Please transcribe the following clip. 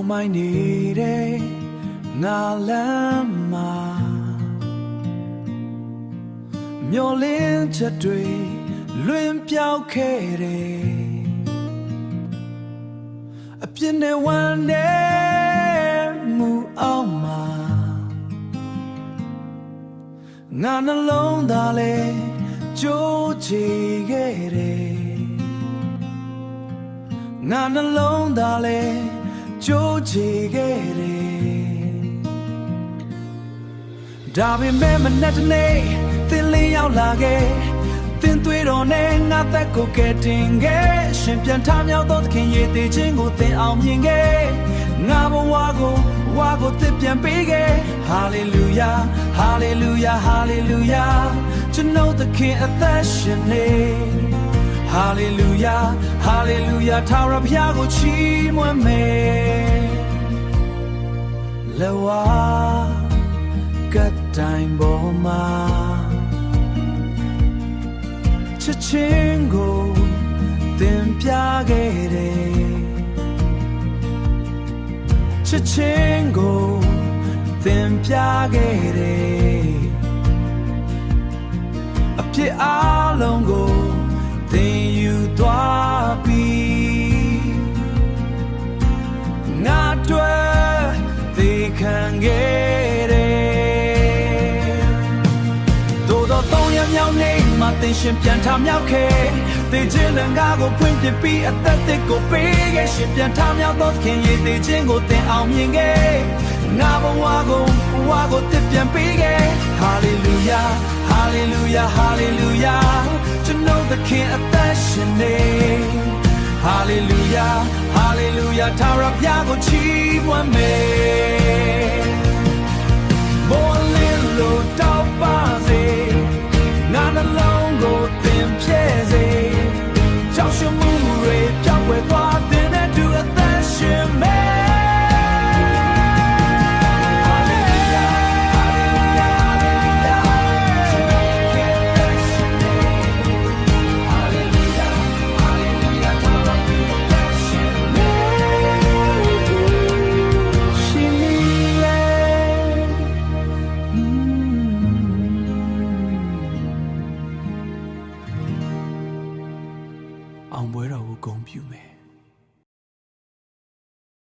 မိုင်းနေတဲ့ငါလမ်းမှာမျောလင်းချက်တွေလွင်ပြောက်ခဲ့တယ်အပြစ်နဲ့ဝမ်းနေမှုအောင်မှာငါနှလုံးသားလဲကြိုးချခဲ့တယ်ငါနှလုံးသားလဲကြိုးချခဲ့တယ်ဒါပေမဲ့မနဲ့တနေ့သင်လေးရောက်လာခဲ့သင်သွေးတော်နဲ့ငါသက်ကိုကဲတင်ခဲ့ရှင်ပြန်ထမြောက်သောသခင်ရဲ့တည်ခြင်းကိုသင်အောင်မြင်ခဲ့ငါဘဝကိုသစ်ပြန်ပေးခဲ့ဟာလေလုယာဟာလေလုယာဟာလေလုယာကျွန်တော်သခင်အသက်ရှင်နေဟာလေလုယာဟာလေလုယာထာဝရဘုရားကိုချီးမွမ်းမယ်လေဝါကတိုင်းပေါ်မှာချစ်ချင်းကိုသင်ပြခဲ့တယ်ချစ်ချင်းကိုသင်ပြခဲ့တယ်အပြစ်အလုံးကိုသင်ယူသွားပြီးငါတွေ့သိခံခဲ့တယ်သို့သောသုံးရမြောက်နေမှာသင်ရှင်ပြန်ထမြောက်ခဲ့သေခြင်းနဲ့ငါကိုဖွင့်ပြပြီးအသက်သစ်ကိုပေးခဲ့ရှင်ပြန်ထမြောက်သောသခင်ရဲ့သေခြင်းကိုသင်အောင်မြင်ခဲ့ငါဘဝကိုသစ်ပြန်ပေးခဲ့ဟာလေလုယာဟာလေလုယာဟာလေလုယာကျွန်တော်သခင်အသက်ရှင်နေဟာလေလုယာဟာလေလုယာထာဝရဘုရားကိုချီးမွမ်းမယ်